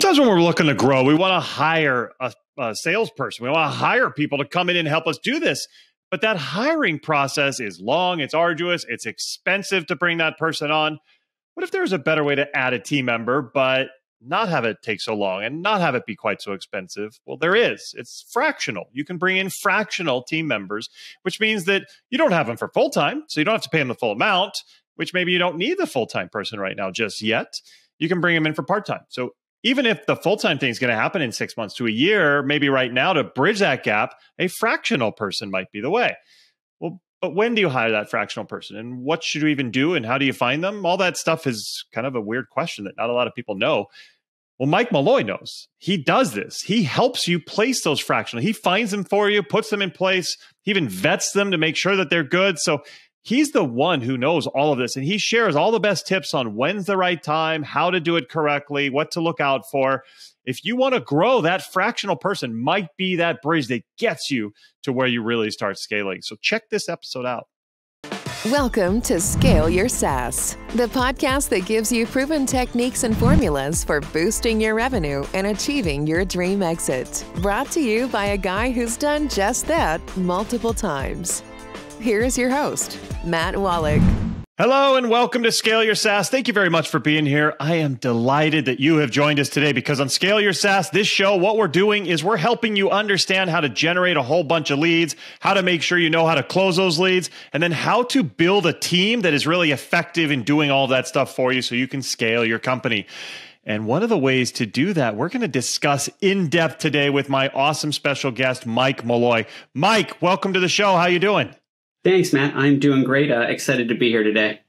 sometimes when we're looking to grow, we want to hire a salesperson. We want to hire people to come in and help us do this. But that hiring process is long, it's arduous, it's expensive to bring that person on. What if there's a better way to add a team member, but not have it take so long and not have it be quite so expensive? Well, there is. It's fractional. You can bring in fractional team members, which means that you don't have them for full-time, so you don't have to pay them the full amount, which maybe you don't need the full-time person right now just yet. You can bring them in for part-time. So even if the full-time thing is going to happen in 6 months to a year, maybe right now to bridge that gap, a fractional person might be the way. Well, but when do you hire that fractional person? And what should you even do? And how do you find them? All that stuff is kind of a weird question that not a lot of people know. Well, Mike Malloy knows. He does this. He helps you place those fractional. He finds them for you, puts them in place. He even vets them to make sure that they're good. So he's the one who knows all of this, and he shares all the best tips on when's the right time, how to do it correctly, what to look out for. If you want to grow, that fractional person might be that bridge that gets you to where you really start scaling. So check this episode out. Welcome to Scale Your SaaS, the podcast that gives you proven techniques and formulas for boosting your revenue and achieving your dream exit. Brought to you by a guy who's done just that multiple times. Here is your host, Matt Wolach. Hello and welcome to Scale Your SaaS. Thank you very much for being here. I am delighted that you have joined us today because on Scale Your SaaS, this show, what we're doing is we're helping you understand how to generate a whole bunch of leads, how to make sure you know how to close those leads, and then how to build a team that is really effective in doing all that stuff for you so you can scale your company. And one of the ways to do that, we're going to discuss in depth today with my awesome special guest, Mike Malloy. Mike, welcome to the show. How you doing? Thanks, Matt. I'm doing great. Excited to be here today.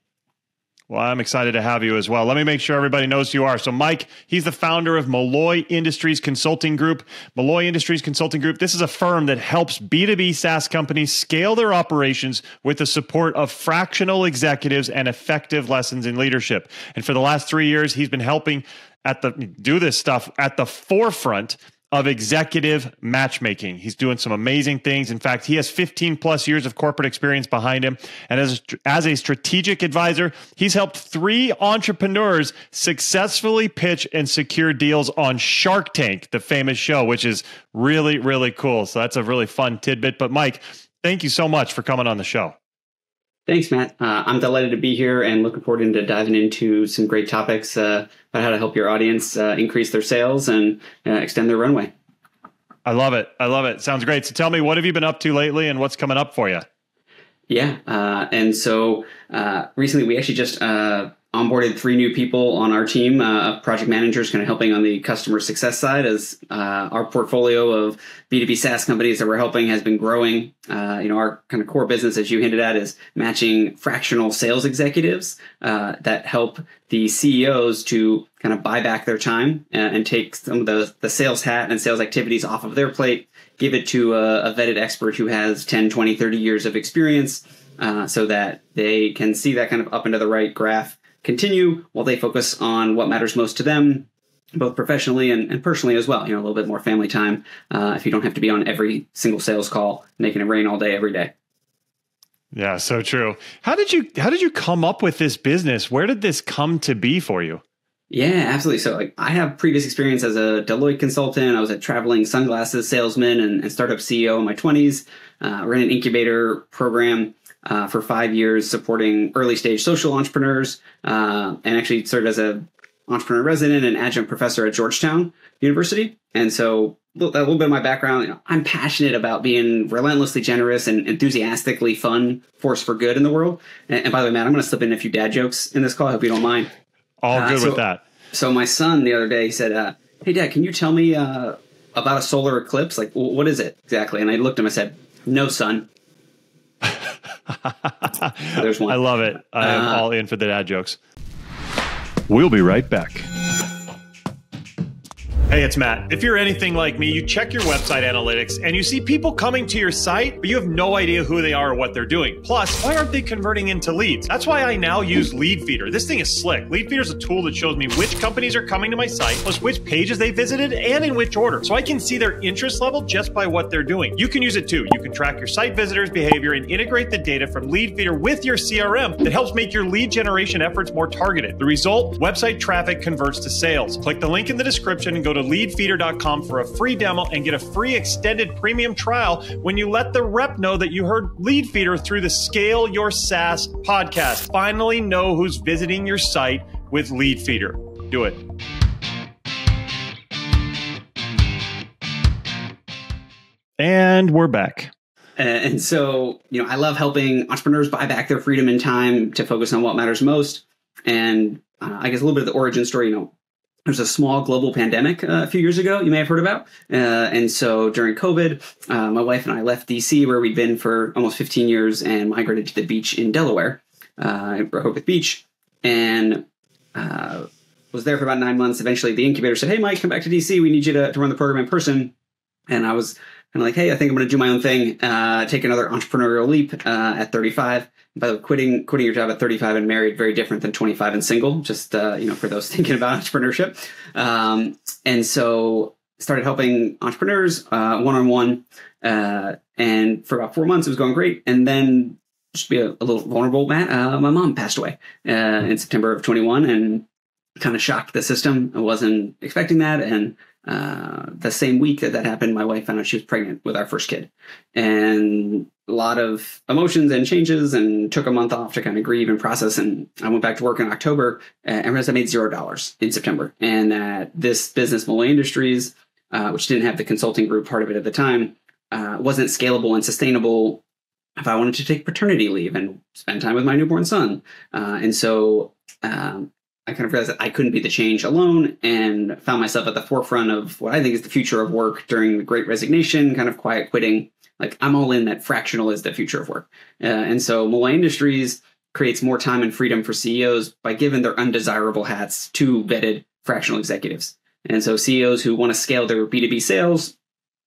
Well, I'm excited to have you as well. Let me make sure everybody knows who you are. So Mike, he's the founder of Malloy Industries Consulting Group. Malloy Industries Consulting Group, this is a firm that helps B2B SaaS companies scale their operations with the support of fractional executives and effective lessons in leadership. And for the last 3 years, he's been helping do this stuff at the forefront of executive matchmaking. He's doing some amazing things. In fact, he has 15 plus years of corporate experience behind him. And as a strategic advisor, he's helped 3 entrepreneurs successfully pitch and secure deals on Shark Tank, the famous show, which is really, really cool. So that's a really fun tidbit. But Mike, thank you so much for coming on the show. Thanks, Matt. I'm delighted to be here and looking forward to diving into some great topics about how to help your audience increase their sales and extend their runway. I love it. I love it. Sounds great. So tell me, what have you been up to lately and what's coming up for you? Yeah. And so recently we actually just onboarded 3 new people on our team, project managers, kind of helping on the customer success side as our portfolio of B2B SaaS companies that we're helping has been growing. Our kind of core business, as you hinted at, is matching fractional sales executives that help the CEOs to kind of buy back their time and take some of the sales hat and sales activities off of their plate, give it to a vetted expert who has 10, 20, 30 years of experience so that they can see that kind of up and to the right graph continue while they focus on what matters most to them, both professionally and personally as well. A little bit more family time if you don't have to be on every single sales call, making it rain all day, every day. Yeah, so true. How did you come up with this business? Where did this come to be for you? Yeah, absolutely. So I have previous experience as a Deloitte consultant. I was a traveling sunglasses salesman and startup CEO in my 20s. Ran an incubator program for 5 years supporting early stage social entrepreneurs and actually served as an entrepreneur resident and adjunct professor at Georgetown University. And so a little bit of my background, I'm passionate about being relentlessly generous and enthusiastically fun force for good in the world. And by the way, Matt, I'm going to slip in a few dad jokes in this call. I hope you don't mind. All good with that. So my son the other day, he said, hey, Dad, can you tell me about a solar eclipse? Like, what is it exactly? And I looked at him and I said, no, son. There's one. I love it. I am all in for the dad jokes. We'll be right back. Hey, it's Matt. If you're anything like me, you check your website analytics and you see people coming to your site, but you have no idea who they are or what they're doing. Plus, why aren't they converting into leads? That's why I now use Lead Feeder. This thing is slick. Lead Feeder is a tool that shows me which companies are coming to my site, plus which pages they visited and in which order. So I can see their interest level just by what they're doing. You can use it too. You can track your site visitors' behavior and integrate the data from Lead Feeder with your CRM that helps make your lead generation efforts more targeted. The result, website traffic converts to sales. Click the link in the description and go to leadfeeder.com for a free demo and get a free extended premium trial when you let the rep know that you heard Lead Feeder through the Scale Your SaaS podcast. Finally know who's visiting your site with Lead Feeder. Do it. And we're back. And so, I love helping entrepreneurs buy back their freedom and time to focus on what matters most. And I guess a little bit of the origin story, there's a small global pandemic a few years ago you may have heard about. And so during COVID, my wife and I left DC, where we'd been for almost 15 years, and migrated to the beach in Delaware, Rehoboth Beach, and was there for about 9 months. Eventually, the incubator said, "Hey, Mike, come back to DC. We need you to run the program in person." And I was kind of like, "Hey, I think I'm going to do my own thing, take another entrepreneurial leap at 35. By the way, quitting your job at 35 and married, very different than 25 and single, just, for those thinking about entrepreneurship. And so started helping entrepreneurs one-on-one. And for about 4 months, it was going great. And then, just to be a little vulnerable, Matt, my mom passed away in September of 21, and kind of shocked the system. I wasn't expecting that. And the same week that happened, my wife found out she was pregnant with our first kid, and a lot of emotions and changes, and took a month off to kind of grieve and process. And I went back to work in October and realized I made $0 in September. And that this business, Malloy Industries, which didn't have the consulting group part of it at the time, wasn't scalable and sustainable if I wanted to take paternity leave and spend time with my newborn son. And so I kind of realized that I couldn't be the change alone, and found myself at the forefront of what I think is the future of work during the Great Resignation, kind of quiet quitting. Like, I'm all in that fractional is the future of work. And so Malloy Industries creates more time and freedom for CEOs by giving their undesirable hats to vetted fractional executives. And so CEOs who want to scale their B2B sales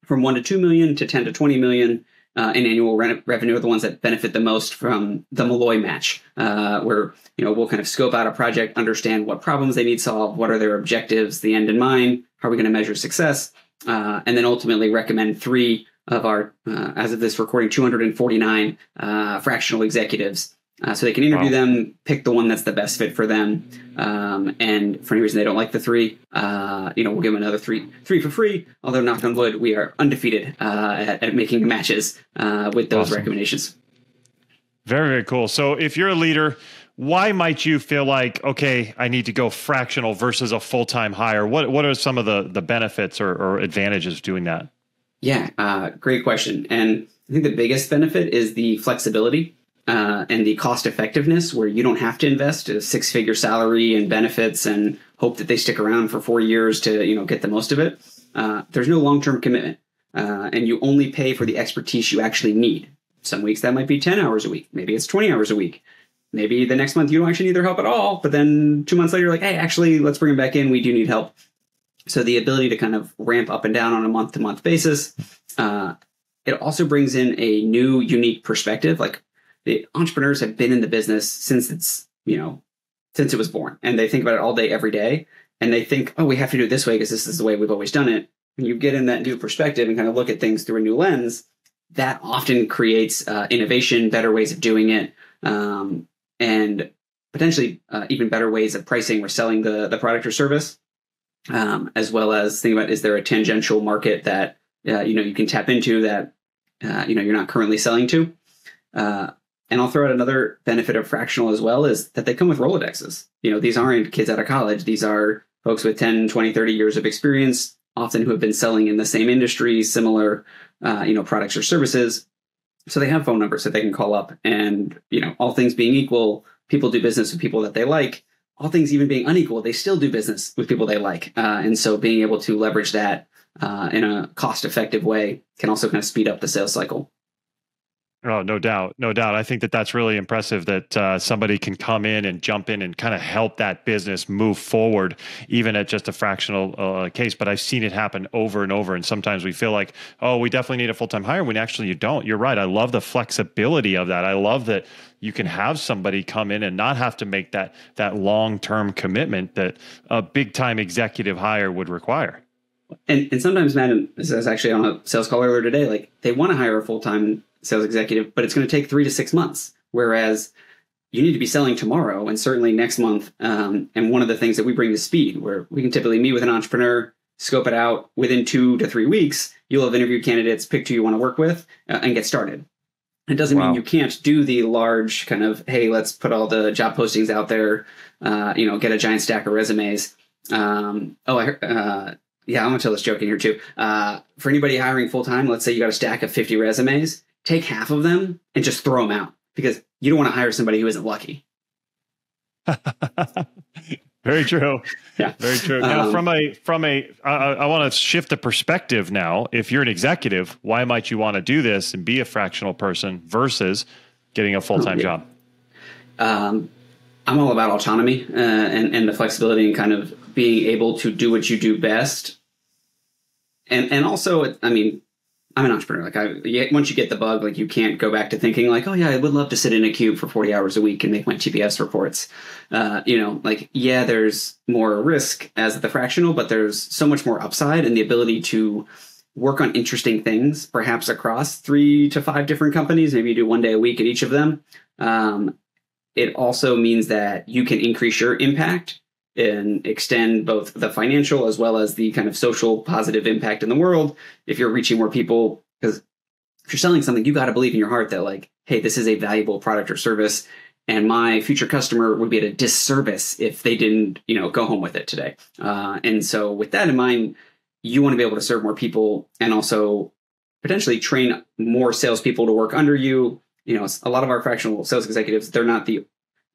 from 1 to 2 million to 10 to 20 million in annual revenue are the ones that benefit the most from the Malloy match, where we'll kind of scope out a project, understand what problems they need solved, what are their objectives, the end in mind, how are we going to measure success, and then ultimately recommend 3 of our, as of this recording, 249 fractional executives. So they can interview them, pick the one that's the best fit for them. And for any reason they don't like the 3, we'll give them another 3 for free. Although, knock on wood, we are undefeated at making matches with those recommendations. Very, very cool. So if you're a leader, why might you feel like, okay, I need to go fractional versus a full-time hire? What are some of the benefits or advantages of doing that? Yeah, great question. And I think the biggest benefit is the flexibility and the cost effectiveness, where you don't have to invest a 6-figure salary and benefits and hope that they stick around for 4 years to get the most of it. There's no long-term commitment, and you only pay for the expertise you actually need. Some weeks that might be 10 hours a week. Maybe it's 20 hours a week. Maybe the next month you don't actually need their help at all, but then 2 months later, you're like, hey, actually, let's bring them back in. We do need help. So the ability to kind of ramp up and down on a month-to-month basis. It also brings in a new, unique perspective. Like, the entrepreneurs have been in the business since it was born, and they think about it all day, every day. And they think, oh, we have to do it this way because this is the way we've always done it. When you get in that new perspective and kind of look at things through a new lens, that often creates innovation, better ways of doing it, and potentially even better ways of pricing or selling the product or service, as well as think about, is there a tangential market that you can tap into that you're not currently selling to. And I'll throw out another benefit of fractional as well, is that they come with Rolodexes. These aren't kids out of college. These are folks with 10, 20, 30 years of experience, often who have been selling in the same industry, similar, products or services. So they have phone numbers that they can call up, and, all things being equal, people do business with people that they like. All things even being unequal, they still do business with people they like. And so being able to leverage that in a cost-effective way can also kind of speed up the sales cycle. Oh, no doubt. No doubt. I think that that's really impressive that somebody can come in and jump in and kind of help that business move forward, even at just a fractional case. But I've seen it happen over and over. And sometimes we feel like, oh, we definitely need a full-time hire, when actually you don't. You're right. I love the flexibility of that. I love that you can have somebody come in and not have to make that long-term commitment that a big-time executive hire would require. And sometimes, Matt, and this is actually on a sales call earlier today, like they want to hire a full-time sales executive, but it's going to take 3 to 6 months. Whereas you need to be selling tomorrow and certainly next month. And one of the things that we bring to speed, where we can typically meet with an entrepreneur, scope it out within 2 to 3 weeks, you'll have interviewed candidates, picked who you want to work with, and get started. It doesn't mean you can't do the large kind of, hey, let's put all the job postings out there, get a giant stack of resumes. I'm going to tell this joke in here too. For anybody hiring full-time, let's say you got a stack of 50 resumes, take half of them and just throw them out, because you don't want to hire somebody who isn't lucky. Very true. Yeah. Very true. Now, I want to shift the perspective now. If you're an executive, why might you want to do this and be a fractional person versus getting a full-time job? I'm all about autonomy and the flexibility and kind of being able to do what you do best. And also, I mean, I'm an entrepreneur. Like once you get the bug, like you can't go back to thinking like, oh yeah, I would love to sit in a cube for 40 hours a week and make my TPS reports. There's more risk as the fractional, but there's so much more upside and the ability to work on interesting things, perhaps across 3 to 5 different companies. Maybe you do 1 day a week at each of them. It also means that you can increase your impact and extend both the financial as well as the kind of social positive impact in the world. If you're reaching more people, because if you're selling something, you got to believe in your heart that like, hey, this is a valuable product or service, and my future customer would be at a disservice if they didn't, go home with it today. And so with that in mind, you want to be able to serve more people and also potentially train more salespeople to work under you. A lot of our fractional sales executives, they're not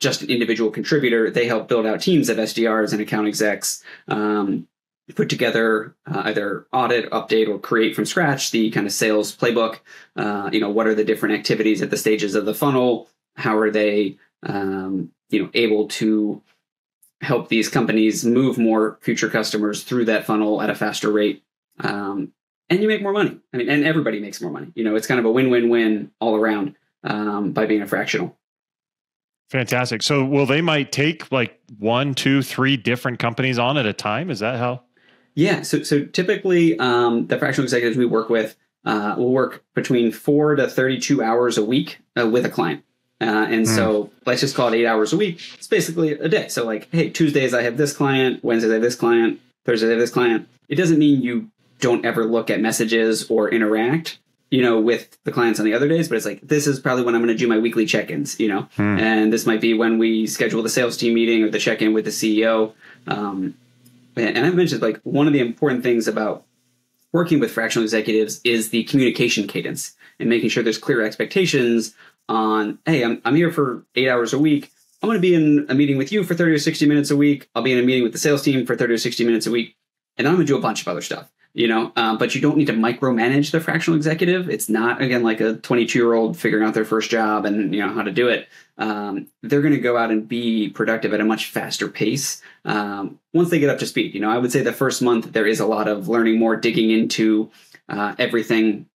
just an individual contributor. They help build out teams of SDRs and account execs, put together either audit, update, or create from scratch the kind of sales playbook. What are the different activities at the stages of the funnel? How are they, able to help these companies move more future customers through that funnel at a faster rate? And you make more money. I mean, and everybody makes more money. It's kind of a win-win-win all around by being a fractional. Fantastic. So they might take like 1, 2, 3 different companies on at a time? Is that how? Yeah. So typically the fractional executives we work with will work between 4 to 32 hours a week with a client. So let's just call it 8 hours a week. It's basically a day. So like, hey, Tuesdays I have this client, Wednesdays I have this client, Thursdays I have this client. It doesn't mean you don't ever look at messages or interact, with the clients on the other days, but it's like, this is probably when I'm going to do my weekly check-ins, and this might be when we schedule the sales team meeting or the check-in with the CEO. And I've mentioned like one of the important things about working with fractional executives is the communication cadence and making sure there's clear expectations on, hey, I'm here for 8 hours a week. I'm going to be in a meeting with you for 30 or 60 minutes a week. I'll be in a meeting with the sales team for 30 or 60 minutes a week. And I'm going to do a bunch of other stuff. But you don't need to micromanage the fractional executive. It's not, again, like a 22-year-old figuring out their first job and, how to do it. They're going to go out and be productive at a much faster pace once they get up to speed. I would say the first month, there is a lot of learning more, digging into everything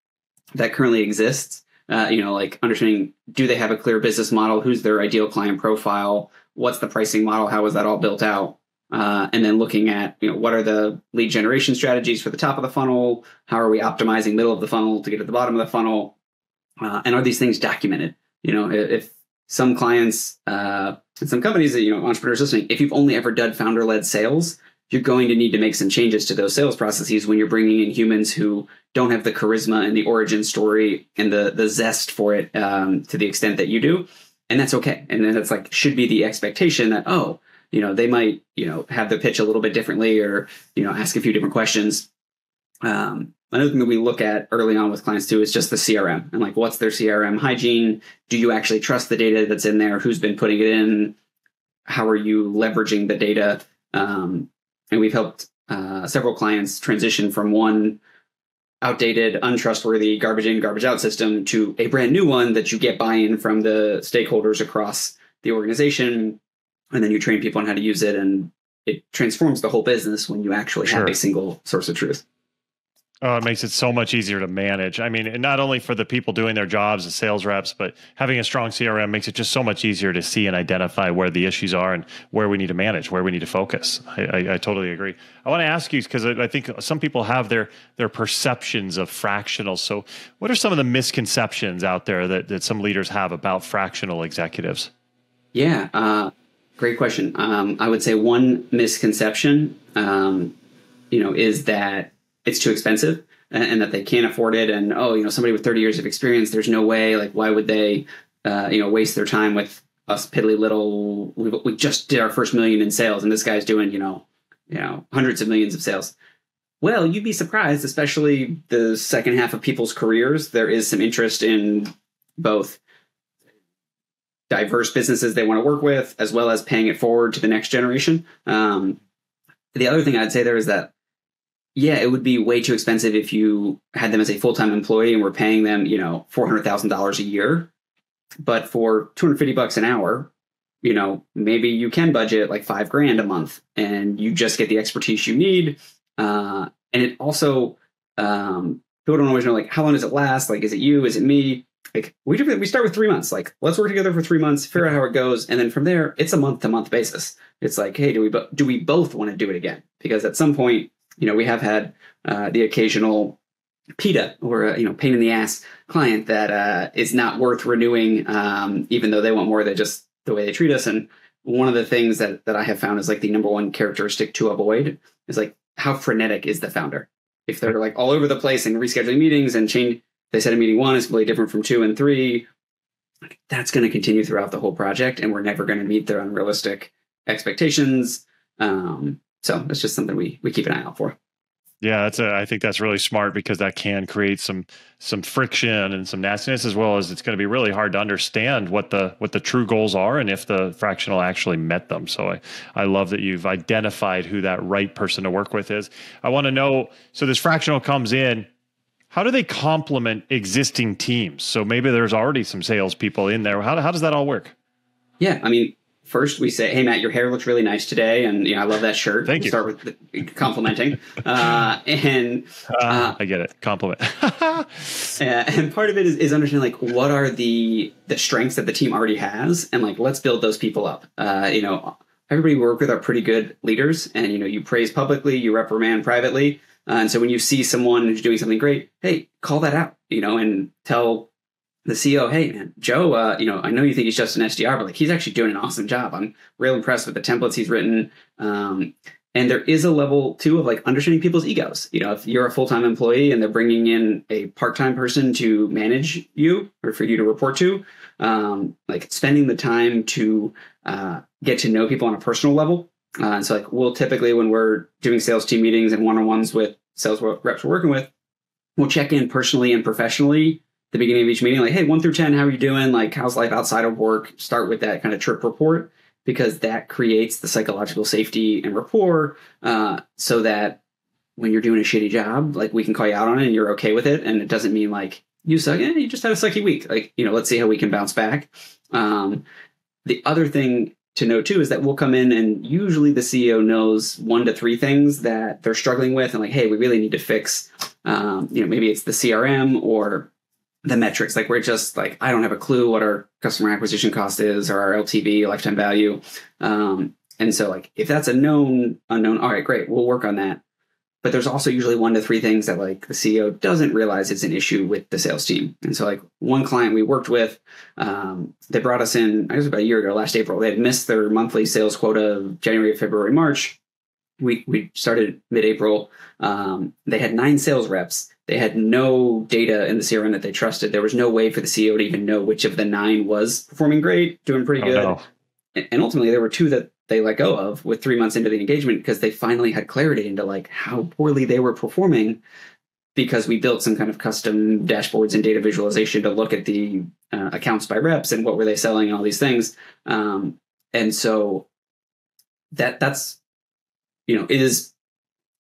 that currently exists. Like understanding, do they have a clear business model? Who's their ideal client profile? What's the pricing model? How is that all built out? And then looking at, what are the lead generation strategies for the top of the funnel? How are we optimizing middle of the funnel to get to the bottom of the funnel? And are these things documented? If some clients and some companies that, entrepreneurs listening, if you've only ever done founder-led sales, you're going to need to make some changes to those sales processes when you're bringing in humans who don't have the charisma and the origin story and the zest for it to the extent that you do. And that's okay. And then it's like, should be the expectation that, they might, have the pitch a little bit differently or, ask a few different questions. Another thing that we look at early on with clients too is just the CRM and like, what's their CRM hygiene? Do you actually trust the data that's in there? Who's been putting it in? How are you leveraging the data? And we've helped several clients transition from one outdated, untrustworthy, garbage in, garbage out system to a brand new one that you get buy-in from the stakeholders across the organization. And then you train people on how to use it, and it transforms the whole business when you actually have a single source of truth. Oh, it makes it so much easier to manage. I mean, and not only for the people doing their jobs as sales reps, but having a strong CRM makes it just so much easier to see and identify where the issues are and where we need to manage, where we need to focus. I totally agree. I want to ask you, because I think some people have their perceptions of fractional. So what are some of the misconceptions out there that some leaders have about fractional executives? Yeah, great question. I would say one misconception, is that it's too expensive and that they can't afford it. And, somebody with 30 years of experience, there's no way, like, why would they, waste their time with us piddly little, we just did our first $1 million in sales and this guy's doing, hundreds of millions of sales. Well, you'd be surprised, especially the second half of people's careers. There is some interest in both diverse businesses they want to work with, as well as paying it forward to the next generation. The other thing I'd say there is that, yeah, it would be way too expensive if you had them as a full-time employee and were paying them, $400,000 a year. But for $250 an hour, maybe you can budget like $5,000 a month and you just get the expertise you need. And it also, people don't always know, like, how long does it last? Like, is it you? Is it me? Like, we start with 3 months. Like, let's work together for 3 months, figure out how it goes. And then from there, it's a month-to-month basis. It's like, hey, do we both want to do it again? Because at some point, we have had the occasional PITA or pain in the ass client that is not worth renewing, even though they want more than just the way they treat us. And one of the things that I have found is, like, the number one characteristic to avoid is, like, how frenetic is the founder? If they're, like, all over the place and rescheduling meetings and change, they said a meeting 1 is completely different from 2 and 3. That's going to continue throughout the whole project, and we're never going to meet their unrealistic expectations. So it's just something we keep an eye out for. Yeah, I think that's really smart, because that can create some friction and some nastiness, as well as it's going to be really hard to understand what the true goals are and if the fractional actually met them. So I love that you've identified who that right person to work with is. I want to know, so this fractional comes in, how do they complement existing teams? So maybe there's already some salespeople in there. How does that all work? Yeah, I mean, first we say, hey, Matt, your hair looks really nice today. And I love that shirt. Thank you. Start with complimenting. I get it. Compliment. And part of it is understanding, like, what are the strengths that the team already has? And, like, let's build those people up. Everybody we work with are pretty good leaders. And, you praise publicly, you reprimand privately. And so when you see someone who's doing something great, hey, call that out, and tell the CEO, hey, man, Joe, I know you think he's just an SDR, but, like, he's actually doing an awesome job. I'm real impressed with the templates he's written. And there is a level, too, of, like, understanding people's egos. If you're a full-time employee and they're bringing in a part-time person to manage you or for you to report to, like, spending the time to get to know people on a personal level. And so, like, we'll typically, when we're doing sales team meetings and one-on-ones with sales reps we're working with, we'll check in personally and professionally the beginning of each meeting, like, hey, 1 through 10, how are you doing? Like, how's life outside of work? Start with that kind of trip report, because that creates the psychological safety and rapport, so that when you're doing a shitty job, like, we can call you out on it and you're okay with it. And it doesn't mean, like, you suck. You just had a sucky week. Like, let's see how we can bounce back. The other thing to note, too, is that we'll come in and usually the CEO knows 1 to 3 things that they're struggling with. And, like, hey, we really need to fix, maybe it's the CRM or the metrics. Like, we're just, like, I don't have a clue what our customer acquisition cost is or our LTV, lifetime value. And so, like, if that's a known unknown, all right, great, we'll work on that. But there's also usually 1 to 3 things that, like, the CEO doesn't realize is an issue with the sales team. And so, like, one client we worked with, they brought us in, I guess about a year ago, last April. They had missed their monthly sales quota of January, February, March. We started mid-April. They had 9 sales reps. They had no data in the CRM that they trusted. There was no way for the CEO to even know which of the 9 was performing great, doing pretty good. No. And ultimately, there were 2 that they let go of with 3 months into the engagement, because they finally had clarity into, like, how poorly they were performing, because we built some kind of custom dashboards and data visualization to look at the accounts by reps and what were they selling and all these things. And so that's, it is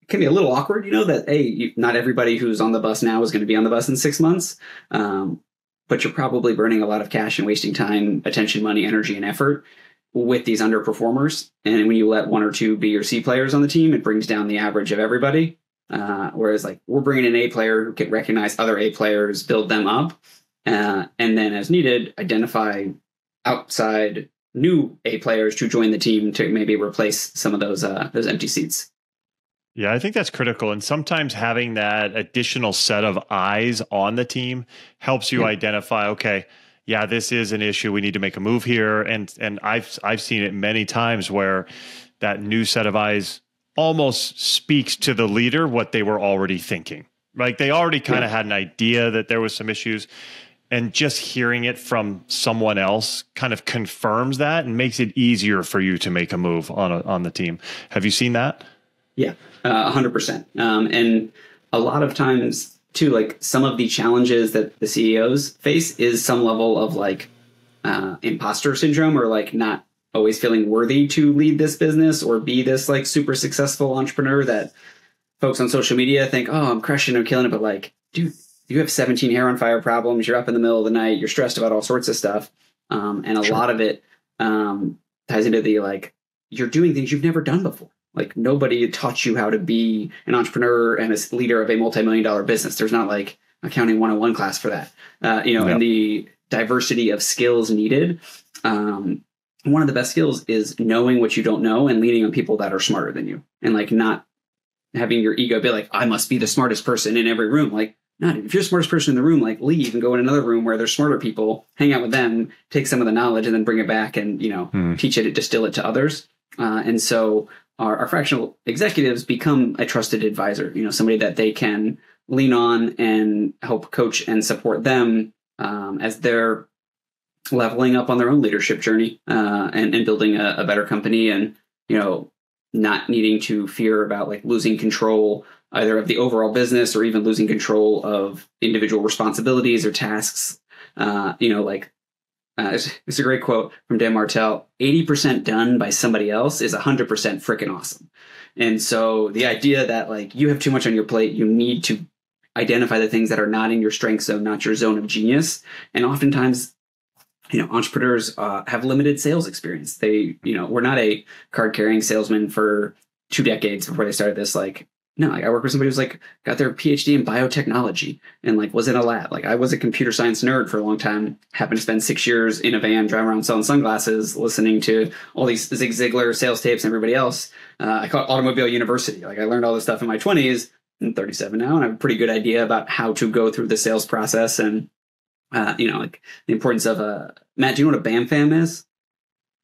can be a little awkward, that, hey, not everybody who's on the bus now is going to be on the bus in 6 months. But you're probably burning a lot of cash and wasting time, attention, money, energy, and effort with these underperformers. And when you let one or two B or C players on the team, it brings down the average of everybody. Whereas like we're bringing an A player who can recognize other A players, build them up, and then as needed, identify outside new A players to join the team to maybe replace some of those empty seats. Yeah, I think that's critical. And sometimes having that additional set of eyes on the team helps you identify, okay, yeah, this is an issue. We need to make a move here. And I've seen it many times where that new set of eyes almost speaks to the leader what they were already thinking. Like they already kind of had an idea that there was some issues. And just hearing it from someone else kind of confirms that and makes it easier for you to make a move on the team. Have you seen that? Yeah, 100%. And a lot of times too, like some of the challenges that the CEOs face is some level of like imposter syndrome, or like not always feeling worthy to lead this business or be this like super successful entrepreneur that folks on social media think, oh, I'm crushing, I'm killing it. But like, dude, you have 17 hair on fire problems. You're up in the middle of the night. You're stressed about all sorts of stuff. And a lot of it ties into the like, you're doing things you've never done before. Like nobody taught you how to be an entrepreneur and a leader of a multi-million-dollar business. There's not like accounting 101 class for that, and the diversity of skills needed. One of the best skills is knowing what you don't know and leaning on people that are smarter than you, and like not having your ego be like, I must be the smartest person in every room. Like, not if you're the smartest person in the room, like leave and go in another room where there's smarter people, hang out with them, take some of the knowledge and then bring it back and, teach it, distill it to others. And so our fractional executives become a trusted advisor, somebody that they can lean on and help coach and support them as they're leveling up on their own leadership journey and building a better company, and, not needing to fear about like losing control either of the overall business or even losing control of individual responsibilities or tasks. It's a great quote from Dan Martell: 80% done by somebody else is 100% freaking awesome. And so the idea that like you have too much on your plate, you need to identify the things that are not in your strength zone, not your zone of genius. And oftentimes, entrepreneurs have limited sales experience. They, we're not a card carrying salesman for 2 decades before they started this. Like, no, like I work with somebody who's like got their PhD in biotechnology and like was in a lab. Like I was a computer science nerd for a long time, happened to spend 6 years in a van driving around selling sunglasses, listening to all these Zig Ziglar sales tapes and everybody else. I call it Automobile University. Like I learned all this stuff in my 20s. I'm 37 now, and I have a pretty good idea about how to go through the sales process and, like the importance of Matt, do you know what a BAM fam is?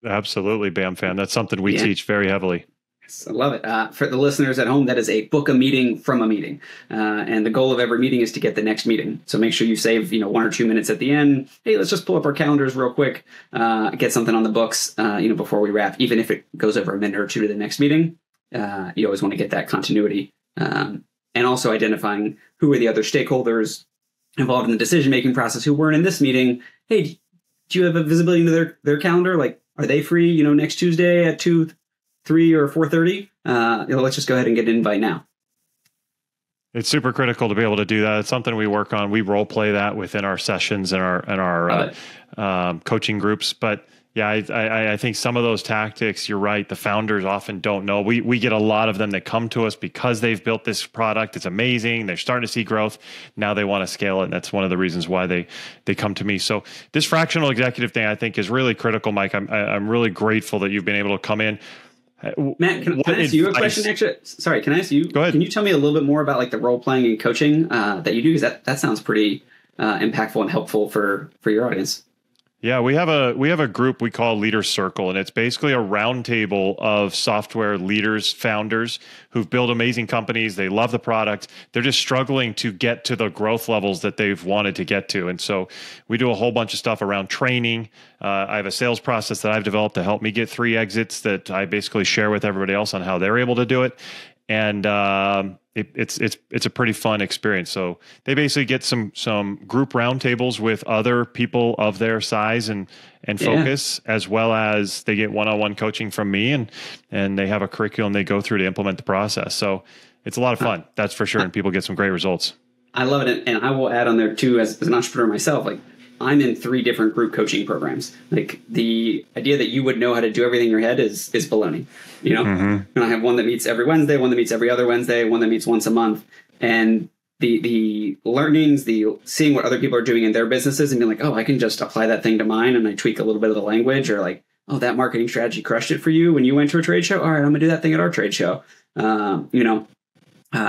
Absolutely, BAM fam. That's something we teach very heavily. I love it. For the listeners at home, that is a book a meeting from a meeting. And the goal of every meeting is to get the next meeting. So make sure you save, 1 or 2 minutes at the end. Hey, let's just pull up our calendars real quick, get something on the books, before we wrap. Even if it goes over a minute or two to the next meeting, you always want to get that continuity. And also identifying who are the other stakeholders involved in the decision-making process who weren't in this meeting. Hey, do you have a visibility into their calendar? Like, are they free, next Tuesday at 2, 3 or 4:30, let's just go ahead and get an invite now. It's super critical to be able to do that. It's something we work on. We role play that within our sessions and our coaching groups. But yeah, I think some of those tactics, you're right, the founders often don't know. We get a lot of them that come to us because they've built this product. It's amazing. They're starting to see growth. Now they want to scale it. And that's one of the reasons why they come to me. So this fractional executive thing, I think, is really critical, Mike. I'm really grateful that you've been able to come in. Matt, can I ask you a question? Actually, sorry, can I ask you? Go ahead. Can you tell me a little bit more about like the role playing and coaching that you do? Because that sounds pretty impactful and helpful for your audience. Yeah, we have a group we call Leader Circle, and it's basically a roundtable of software leaders, founders who've built amazing companies. They love the product. They're just struggling to get to the growth levels that they've wanted to get to. And so we do a whole bunch of stuff around training. I have a sales process that I've developed to help me get 3 exits that I basically share with everybody else on how they're able to do it. And it's a pretty fun experience. So they basically get some group roundtables with other people of their size and focus, as well as they get one-on-one coaching from me, and they have a curriculum they go through to implement the process. So It's a lot of fun, that's for sure, and people get some great results. I love it, and I will add on there too, as an entrepreneur myself, like I'm in 3 different group coaching programs. Like the idea that you would know how to do everything in your head is baloney, you know? And I have one that meets every Wednesday, one that meets every other Wednesday, one that meets once a month. And the learnings, the seeing what other people are doing in their businesses and being like, oh, I can just apply that thing to mine, and I tweak a little bit of the language, or like, oh, that marketing strategy crushed it for you when you went to a trade show. All right, I'm gonna do that thing at our trade show.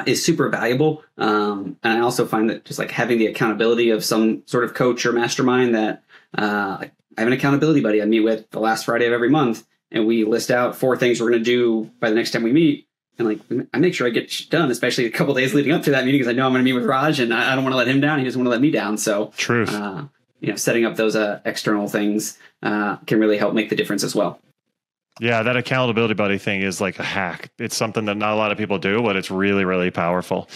Is super valuable. And I also find that just like having the accountability of some sort of coach or mastermind that I have an accountability buddy I meet with the last Friday of every month, and we list out 4 things we're going to do by the next time we meet. And like, I make sure I get done, especially a couple days leading up to that meeting, because I know I'm going to meet with Raj, and I don't want to let him down. He doesn't want to let me down. So truth. Setting up those external things can really help make the difference as well. Yeah, that accountability buddy thing is like a hack. It's something that not a lot of people do, but it's really, really powerful.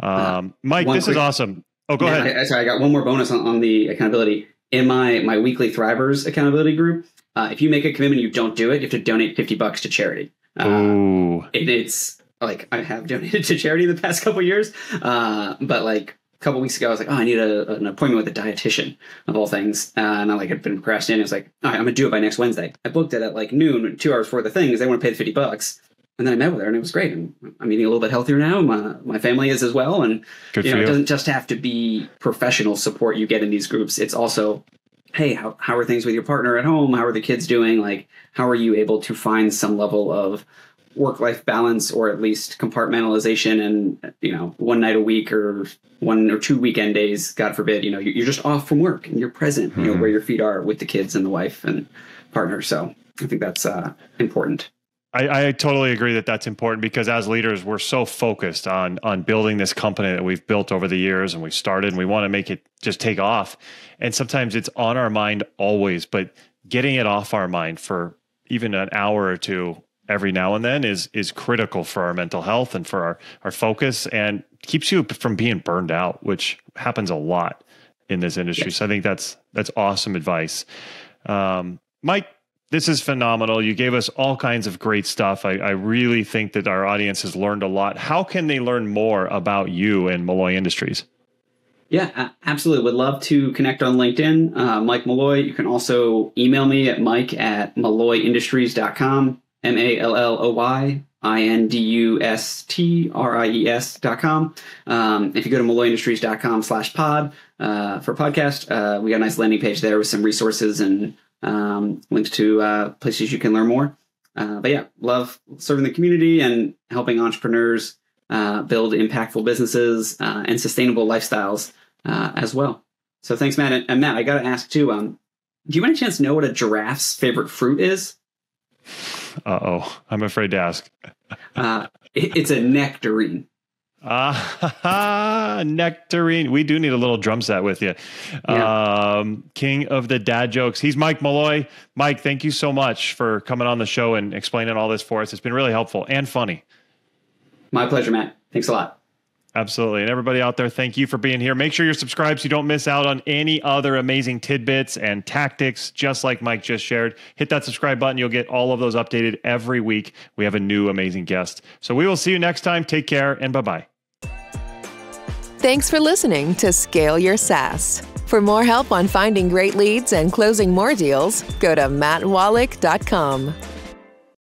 Mike, this is awesome. Oh, go ahead. I got one more bonus on the accountability. In my weekly Thrivers accountability group, if you make a commitment and you don't do it, you have to donate $50 to charity. It's like, I have donated to charity in the past couple of years, but like a couple of weeks ago, I was like, oh, I need an appointment with a dietitian of all things. And I had been procrastinating. I was like, all right, I'm going to do it by next Wednesday. I booked it at like noon, 2 hours before the thing, because they want to pay the $50. And then I met with her, and it was great. And I'm eating a little bit healthier now. My family is as well. And it doesn't just have to be professional support you get in these groups. It's also, hey, how are things with your partner at home? How are the kids doing? Like, how are you able to find some level of work-life balance, or at least compartmentalization, and, one night a week or 1 or 2 weekend days, God forbid, you're just off from work and you're present, where your feet are with the kids and the wife and partner. So I think that's important. I totally agree that that's important, because as leaders, we're so focused on building this company that we've built over the years, and we've started, and we want to make it just take off. And sometimes it's on our mind always, but getting it off our mind for even an hour or two every now and then is critical for our mental health and for our focus, and keeps you from being burned out, which happens a lot in this industry. Yes. So I think that's awesome advice. Mike, this is phenomenal. You gave us all kinds of great stuff. I really think that our audience has learned a lot. How can they learn more about you and Malloy Industries? Yeah, absolutely. Would love to connect on LinkedIn. Mike Malloy. You can also email me at mike@malloyindustries.com. MALLOYINDUSTRIES.com. If you go to malloyindustries.com/pod for podcast, we got a nice landing page there with some resources and links to places you can learn more. But yeah, love serving the community and helping entrepreneurs build impactful businesses and sustainable lifestyles as well. So thanks, Matt. And Matt, I got to ask too, do you by any chance know what a giraffe's favorite fruit is? I'm afraid to ask. It's a nectarine. Nectarine. We do need a little drum set with you. Yeah. King of the dad jokes. He's Mike Malloy. Mike, thank you so much for coming on the show and explaining all this for us. It's been really helpful and funny. My pleasure, Matt. Thanks a lot. Absolutely. And everybody out there, thank you for being here. Make sure you're subscribed so you don't miss out on any other amazing tidbits and tactics, just like Mike just shared. Hit that subscribe button. You'll get all of those updated every week. We have a new amazing guest. So we will see you next time. Take care and bye-bye. Thanks for listening to Scale Your SaaS. For more help on finding great leads and closing more deals, go to mattwolach.com.